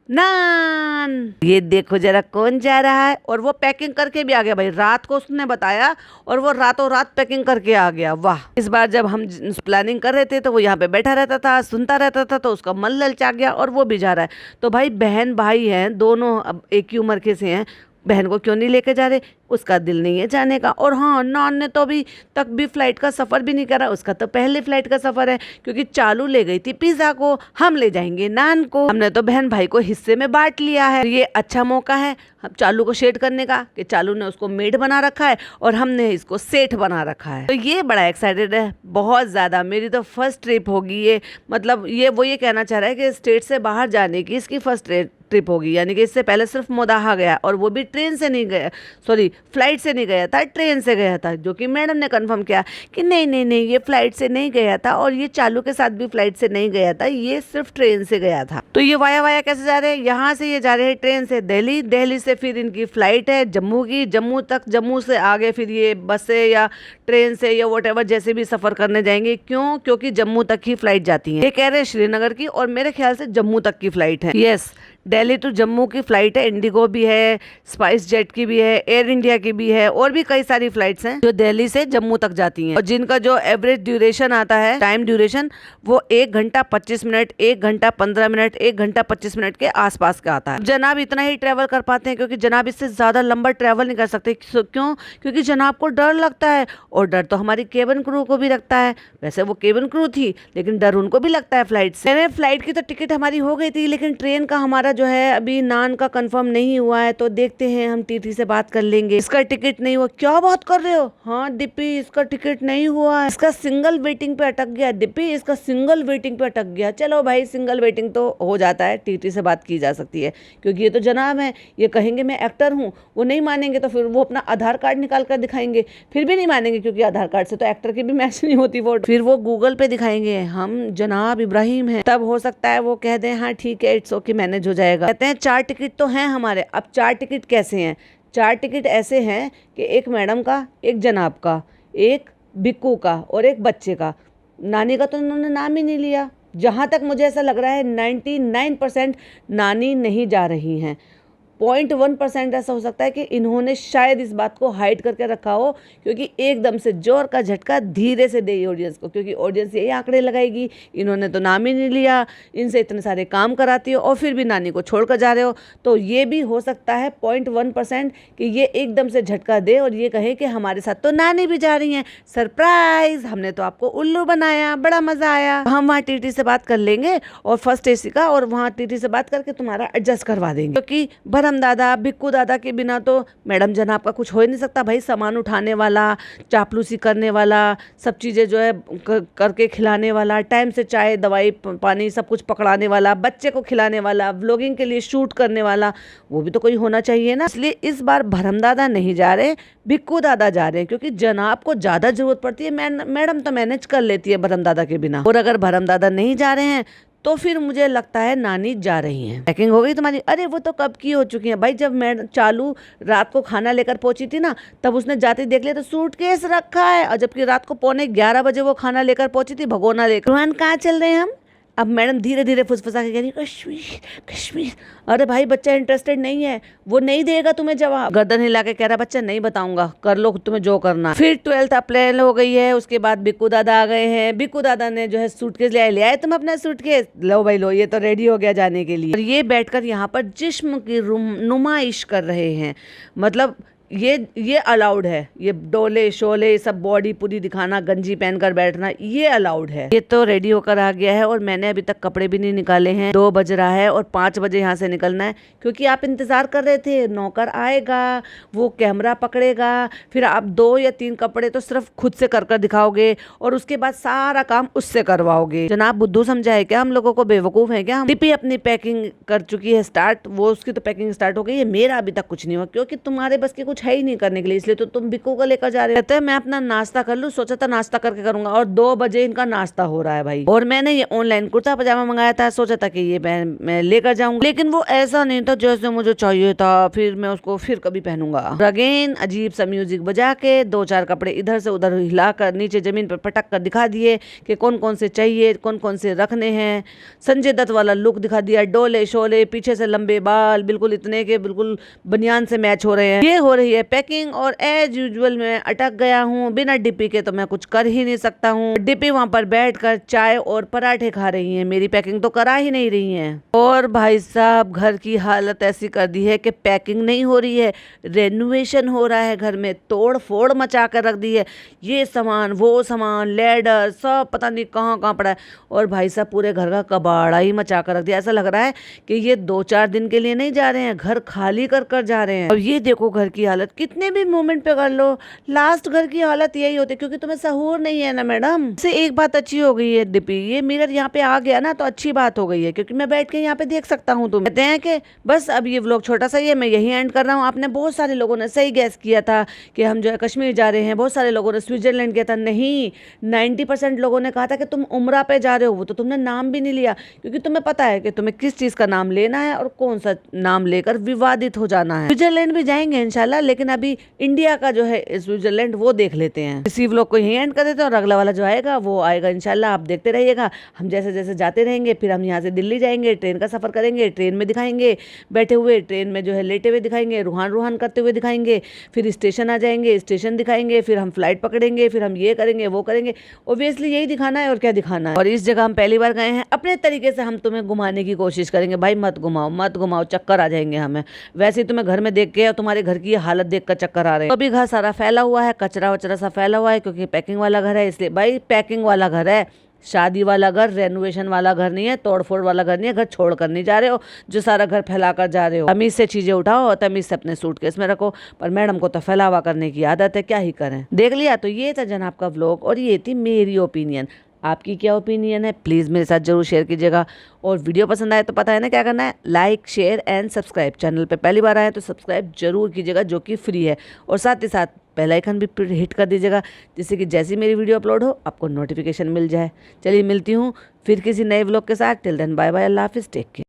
नान। ये देखो जरा कौन जा रहा है, और वो पैकिंग करके भी आ गया। भाई रात को उसने बताया और वो रातों रात पैकिंग करके आ गया। वाह! इस बार जब हम प्लानिंग कर रहे थे तो वो यहाँ पे बैठा रहता था, सुनता रहता था, तो उसका मन ललचा गया और वो भी जा रहा है। तो भाई बहन भाई हैं दोनों, अब एक ही उम्र के से हैं, बहन को क्यों नहीं लेके जा रहे? उसका दिल नहीं है जाने का। और हाँ, नान ने तो अभी तक भी फ्लाइट का सफ़र भी नहीं करा, उसका तो पहले फ्लाइट का सफ़र है, क्योंकि चालू ले गई थी पिज़्ज़ा को, हम ले जाएंगे नान को। हमने तो बहन भाई को हिस्से में बांट लिया है। ये अच्छा मौका है हम चालू को शेड करने का, कि चालू ने उसको मेड बना रखा है और हमने इसको सेठ बना रखा है। तो ये बड़ा एक्साइटेड है, बहुत ज़्यादा। मेरी तो फर्स्ट ट्रिप होगी ये, मतलब ये कहना चाह रहा है कि स्टेट से बाहर जाने की इसकी फर्स्ट ट्रिप होगी, यानी कि इससे पहले सिर्फ मोदाहा गया, और वो भी ट्रेन से नहीं गया, सॉरी फ्लाइट से नहीं गया था, ट्रेन से गया था। जो कि मैडम ने कंफर्म किया कि नहीं ये फ्लाइट से नहीं गया था, और ये चालू के साथ भी फ्लाइट से नहीं गया था, ये सिर्फ ट्रेन से गया था। तो ये वाया कैसे जा रहे हैं? यहाँ से ये जा रहे हैं ट्रेन से दिल्ली, दिल्ली से फिर इनकी फ्लाइट है जम्मू की, जम्मू तक, जम्मू से आगे फिर ये बस से या ट्रेन से या व्हाटएवर जैसे भी सफ़र करने जाएंगे। क्यों? क्योंकि जम्मू तक ही फ्लाइट जाती है। ये कह रहे हैं श्रीनगर की, और मेरे ख्याल से जम्मू तक की फ्लाइट है। यस, दिल्ली टू जम्मू की फ़्लाइट है। इंडिगो भी है, स्पाइस जेट की भी है, एयर इंडिया की भी है, और भी कई सारी फ्लाइट्स हैं जो दिल्ली से जम्मू तक जाती हैं, और जिनका जो एवरेज ड्यूरेशन आता है, टाइम ड्यूरेशन, वो 1 घंटा 25 मिनट, 1 घंटा 15 मिनट, 1 घंटा 25 मिनट के आसपास का आता है। जनाब इतना ही ट्रैवल कर पाते हैं, क्योंकि जनाब इससे ज़्यादा लंबा ट्रैवल नहीं कर सकते। क्यों? क्योंकि जनाब को डर लगता है, और डर तो हमारी केबिन क्रू को भी लगता है। वैसे वो केबिन क्रू थी, लेकिन डर उनको भी लगता है फ्लाइट से। फ्लाइट की तो टिकट हमारी हो गई थी, लेकिन ट्रेन का हमारा जो है अभी नान का कंफर्म नहीं हुआ है, तो देखते हैं, हम टीटी से बात कर लेंगे। इसका टिकट नहीं हुआ? क्या बात कर रहे हो? हाँ डिप्पी, इसका टिकट नहीं हुआ है, इसका सिंगल वेटिंग पे अटक गया। डिप्पी, इसका सिंगल वेटिंग पे अटक गया। चलो भाई, सिंगल वेटिंग तो हो जाता है, टीटी से बात की जा सकती है, क्योंकि ये तो जनाब है, ये कहेंगे मैं एक्टर हूँ, वो नहीं मानेंगे तो फिर वो अपना आधार कार्ड निकाल कर दिखाएंगे, फिर भी नहीं मानेंगे, क्योंकि आधार कार्ड से तो एक्टर की भी मैच नहीं होती वो। फिर वो गूगल पे दिखाएंगे हम जनाब इब्राहिम हैं, तब हो सकता है वो कह दें हाँ ठीक है, इट्स ओके, मैनेज हो जाएगा। कहते हैं 4 टिकट तो हैं हमारे। अब 4 टिकट कैसे हैं? 4 टिकट ऐसे हैं कि एक मैडम का, एक जनाब का, एक बिक्कू का और एक बच्चे का। नानी का तो उन्होंने नाम ही नहीं लिया। जहाँ तक मुझे ऐसा लग रहा है 99% नानी नहीं जा रही हैं। 0.1% ऐसा हो सकता है कि इन्होंने शायद इस बात को हाइड करके रखा हो, क्योंकि एकदम से जोर का झटका धीरे से दे ऑडियंस को, क्योंकि ऑडियंस यही आंकड़े लगाएगी, इन्होंने तो नाम ही नहीं लिया, इनसे इतने सारे काम कराती हो और फिर भी नानी को छोड़ कर जा रहे हो। तो ये भी हो सकता है 0.1% कि ये एकदम से झटका दे और ये कहे कि हमारे साथ तो नानी भी जा रही हैं, सरप्राइज, हमने तो आपको उल्लू बनाया, बड़ा मजा आया। हम वहाँ टीटी से बात कर लेंगे और फर्स्ट एसी का, और वहाँ टीटी से बात करके तुम्हारा एडजस्ट करवा देंगे, क्योंकि भरम दादा, बिक्कू दादा के बिना तो मैडम जनाब का कुछ हो ही नहीं सकता भाई। सामान उठाने वाला, चापलूसी करने वाला, सब चीज़ें जो है करके खिलाने वाला, टाइम से चाय दवाई पानी सब कुछ पकड़ाने वाला, बच्चे को खिलाने वाला, व्लॉगिंग के लिए शूट करने वाला, वो भी तो कोई होना चाहिए ना। इसलिए इस बार भरम दादा नहीं जा रहे, बिक्कू दादा जा रहे हैं, क्योंकि जनाब को ज़्यादा जरूरत पड़ती है। मैडम तो मैनेज कर लेती है भरम दादा के बिना। और अगर भरम दादा नहीं जा रहे हैं तो फिर मुझे लगता है नानी जा रही हैं। पैकिंग हो गई तुम्हारी? अरे वो तो कब की हो चुकी है भाई। जब मैं चालू रात को खाना लेकर पहुंची थी ना, तब उसने जाते देख लिया तो सूटकेस रखा है, और जबकि रात को 11:15 बजे वो खाना लेकर पहुंची थी भगोना लेकर। रोहन कहाँ चल रहे हैं हम? अब मैडम धीरे धीरे फुसफुसा के कह रही कश्मीर कश्मीर। अरे भाई बच्चा इंटरेस्टेड नहीं है, वो नहीं देगा तुम्हें जवाब। गर्दन हिला के कह रहा बच्चा नहीं बताऊंगा, कर लो तुम्हें जो करना। फिर 12th अप्रैल हो गई है, उसके बाद बिक्कू दादा आ गए हैं। बिक्कू दादा ने जो है सूटकेस ले आए तुम अपना सूटकेस, लो भाई लो, ये तो रेडी हो गया जाने के लिए। और ये बैठकर यहाँ पर जिस्म की नुमाइश कर रहे हैं। मतलब ये अलाउड है, ये डोले शोले सब बॉडी पूरी दिखाना, गंजी पहनकर बैठना, ये अलाउड है। ये तो रेडी होकर आ गया है और मैंने अभी तक कपड़े भी नहीं निकाले हैं। 2 बज रहा है और 5 बजे यहाँ से निकलना है, क्योंकि आप इंतजार कर रहे थे। नौकर आएगा, वो कैमरा पकड़ेगा, फिर आप 2 या 3 कपड़े तो सिर्फ खुद से कर दिखाओगे और उसके बाद सारा काम उससे करवाओगे। जनाब बुद्धू समझा है क्या हम लोगों को? बेवकूफ है क्या हम? टिपी अपनी पैकिंग कर चुकी है स्टार्ट, वो उसकी तो पैकिंग स्टार्ट हो गई है, मेरा अभी तक कुछ नहीं हुआ, क्योंकि तुम्हारे बस की कुछ है ही नहीं करने के लिए, इसलिए तो तुम बिक्कू को लेकर जा रहे हो। मैं अपना नाश्ता कर लूं, सोचा था नाश्ता करके करूंगा, और 2 बजे इनका नाश्ता हो रहा है भाई। और मैंने ये ऑनलाइन कुर्ता पजामा मंगाया था, सोचा था कि ये मैं लेकर जाऊंगा, लेकिन वो ऐसा नहीं था जैसे मुझे चाहिए था। फिर मैं उसको फिर कभी पहनूंगा। अगेन अजीब सा म्यूजिक बजा के 2-4 कपड़े इधर से उधर हिलाकर नीचे जमीन पर पटक कर दिखा दिए कि कौन कौन से चाहिए, कौन कौन से रखने हैं। संजय दत्त वाला लुक दिखा दिया, डोले शोले, पीछे से लंबे बाल, बिल्कुल इतने के बिल्कुल बनियान से मैच हो रहे हैं। ये हो रही है पैकिंग, और एज यूजुअल मैं अटक गया हूँ। बिना डिप्पी के तो मैं कुछ कर ही नहीं सकता हूँ। डिप्पी वहां पर बैठकर चाय और पराठे खा रही हैं, मेरी पैकिंग तो करा ही नहीं रही हैं। और भाई साहब घर की हालत ऐसी कर दी है कि पैकिंग नहीं हो रही है, रेनोवेशन हो रहा है घर में, तोड़ फोड़ मचा कर रख दी है। ये सामान वो सामान, लेडर सब पता नहीं कहाँ कहाँ पड़ा है। और भाई साहब पूरे घर का कबाड़ा ही मचा कर रख दिया। ऐसा लग रहा है कि ये 2-4 दिन के लिए नहीं जा रहे हैं, घर खाली कर कर जा रहे हैं। और ये देखो घर की हालत, कितने भी मोमेंट पे कर लो लास्ट घर की हालत यही होती है, क्योंकि तुम्हें सहूर नहीं है ना मैडम। से एक बात अच्छी हो गई है डिपी, ये मिरर यहाँ पे आ गया ना तो अच्छी बात हो गई है, क्योंकि मैं बैठ के यहाँ पे देख सकता हूँ। तुम कहते हैं कि बस अब ये व्लॉग छोटा सा ही है, मैं यही एंड कर रहा हूँ। आपने बहुत सारे लोगों ने सही गैस किया था कि हम जो है कश्मीर जा रहे हैं, बहुत सारे लोगों ने स्विट्जरलैंड किया था। नहीं, 90% लोगों ने कहा था कि तुम उम्रा पे जा रहे हो, वो तो तुमने नाम भी नहीं लिया, क्योंकि तुम्हें पता है कि तुम्हें किस चीज का नाम लेना है और कौन सा नाम लेकर विवादित हो जाना है। स्विट्जरलैंड भी जाएंगे इंशाल्लाह, लेकिन अभी इंडिया का जो है स्विट्जरलैंड वो देख लेते हैं। इसी व्लॉग को यहीं एंड कर देते हैं और अगला वाला जो आएगा वो आएगा इंशाल्लाह, आप देखते रहिएगा। हम जैसे जैसे जाते रहेंगे, फिर हम यहाँ से दिल्ली जाएंगे, ट्रेन का सफर करेंगे, ट्रेन में दिखाएंगे बैठे हुए, ट्रेन में जो है लेटे हुए दिखाएंगे, रूहान रूहान करते हुए दिखाएंगे, फिर स्टेशन आ जाएंगे, स्टेशन दिखाएंगे, फिर हम फ्लाइट पकड़ेंगे, फिर हम ये करेंगे वो करेंगे। ऑब्वियसली यही दिखाना है और क्या दिखाना है। और इस जगह हम पहली बार गए हैं, अपने तरीके से हम तुम्हें घुमाने की कोशिश करेंगे। भाई मत घुमाओ मत घुमाओ, चक्कर आ जाएंगे हमें। वैसे ही तुम्हें घर में देख के और तुम्हारे घर की हालत देख कर चक्कर आ रहे हैं। अभी घर सारा फैला हुआ है, कचरा वचरा सा फैला हुआ है, क्योंकि पैकिंग वाला घर है, इसलिए भाई पैकिंग वाला घर है, शादी वाला घर, रेनोवेशन वाला घर नहीं है, तोड़फोड़ वाला घर नहीं है। घर छोड़ कर नहीं जा रहे हो जो सारा घर फैला कर जा रहे हो। तमीज से चीजें उठाओ और तमीज से अपने सूटकेस में रखो। पर मैडम को तो फैलावा करने की आदत है, क्या ही करें। देख लिया, तो ये था जनाब का व्लॉग और ये थी मेरी ओपिनियन। आपकी क्या ओपिनियन है प्लीज़ मेरे साथ जरूर शेयर कीजिएगा। और वीडियो पसंद आए तो पता है ना क्या करना है, like share and subscribe. Channel पे पहली बार आए तो सब्सक्राइब जरूर कीजिएगा, जो कि फ्री है। और साथ ही साथ बेल आइकन भी हिट कर दीजिएगा, जिससे कि जैसी मेरी वीडियो अपलोड हो आपको नोटिफिकेशन मिल जाए। चलिए मिलती हूँ फिर किसी नए व्लॉग के साथ। टिल देन बाय बाय, अल्लाह हाफिज़, टेक केयर।